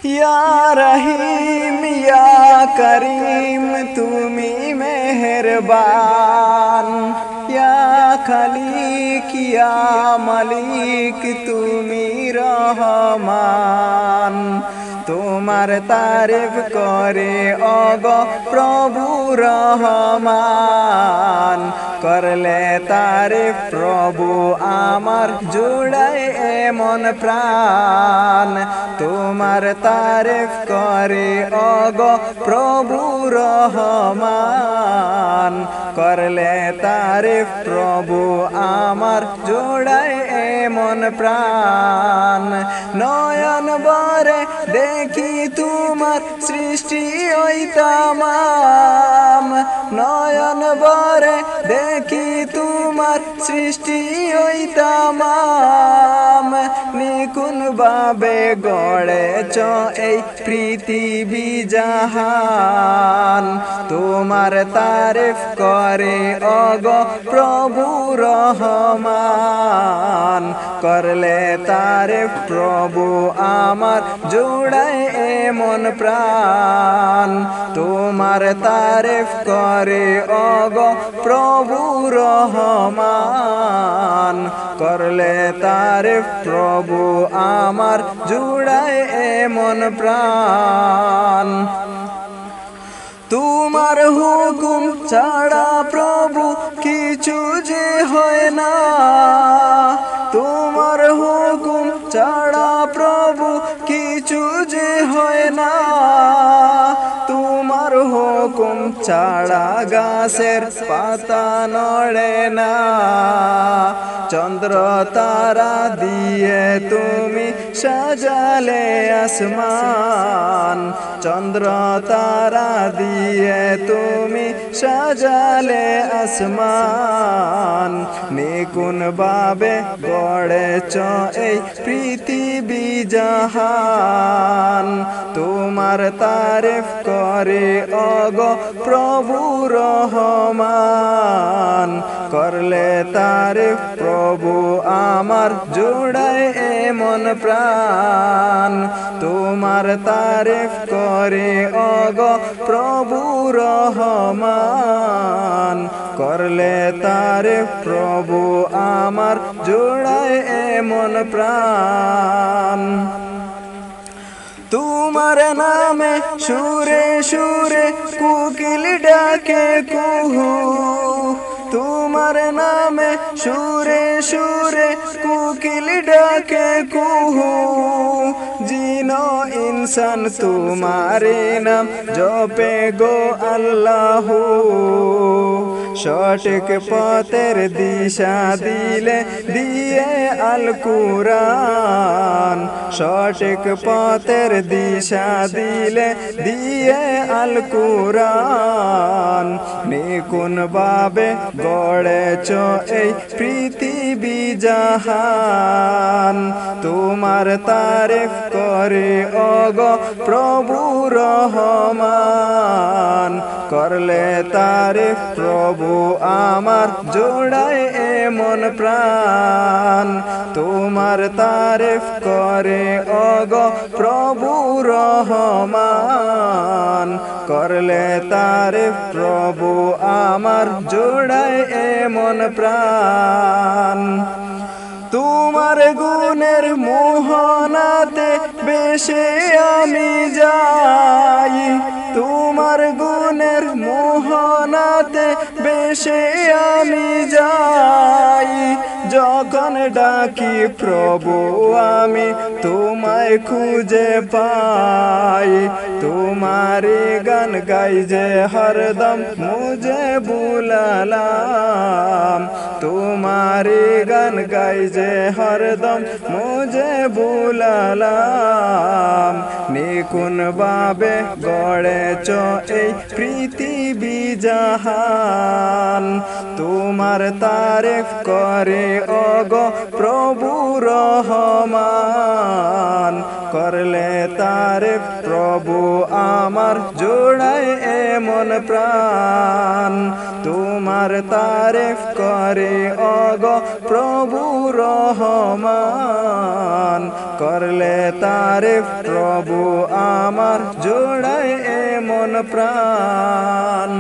या रहीम या करीम तुमी मेहरबान, या खलीक या मालिक तुमी रहमान। तुम्हार तारीफ करे ओगो प्रभु रहमान, करले तारीफ प्रभु आमार जुड़ाय एमन प्राण। तुम्हार तारीफ करे ओगो प्रभु रहमान, करले तारीफ प्रभु आमार जुड़ाय एमन प्राण। नयन बरे देखी तुम्हार सृष्टि ओई तमाम, नयन बरे देखी तुम्हार सृष्टि ओई तमाम। निकुन भावे गड़ेछ এই পৃথিবী জাহান, তোমার তারিফ করে ওগো প্রভু রহমান, করলে তারিফ প্রভু আমার জুড়ায় এমন প্রাণ। তোমার তারিফ করে ওগো প্রভু রহমান, করলে তারিফ প্রভু আমার জুড়ায় এমন প্রাণ। তোমার হুকুম ছাড়া প্রভু কিছু যে হয় না, তোমার হুকুম ছাড়া প্রভু কিছু যে হয় না। তোমার হুকুম ছাড়া গাছের পাতা নড়ে না, চন্দ্র তারা দিয়ে তুমি সাজালে আসমান, চন্দ্র তারা দিয়ে তুমি সাজালে আসমান। নিকুন ভাবে গড়েছ এই পৃথিবী জাহান, তোমার তারিফ করে ওগো প্রভু রহমান, করলে তারিফ প্রভু আমার জুড়ায় এমন প্রাণ। তোমার তারিফ করে ওগো প্রভু রহমান, করলে তারিফ প্রভু আমার জুড়ায় এমন প্রাণ। তোমার নামে সুরে সুরে কোকিল ডাকে কুহু, তোমার নামে সুরে সুরে কোকিল ডাকে কুহু। জিনো ইনসান তোমারে নাম জপে গো আল্লাহু, সঠিক পথের দিশা দিলে দিয়ে আল কুরআন, সঠিক পথের দিশা দিলে দিয়ে আল কুরআন। নিকুন ভাবে গড়েছ এই পৃথিবী জাহান, তোমার তারিফ করে ওগো প্রভু রহমান, করলে তারিফ প্রভু আমার জোড়ায় এমন প্রাণ। তোমার তারিফ করে ওগো প্রভু রহমান, করলে তারিফ প্রভু আমার জোড়ায় এমন প্রাণ। তোমার গুণের মোহনাতে বেশে আমি যাই, তোমার গুণের মোহনাতে বেশে আমি যাই। যখন ডাকি প্রভু আমি তোমায় খুঁজে পাই, তোমারি গান গাই যে হরদম মুঝে বুলালাম, তোমারি গান গাই যে হরদম মুঝে বুলালাম। নিকুন ভাবে গড়েছ এই পৃথিবী জাহান, তোমার তারিফ করে ওগো প্রভু রহমান, করলে তারিফ প্রভু আমার জোড়ায় এমন প্রাণ। তোমার তোমার তারিফ করে ওগো প্রভু রহমান করলে তারিফ প্রভু আমার জোড়ায় এমন প্রাণ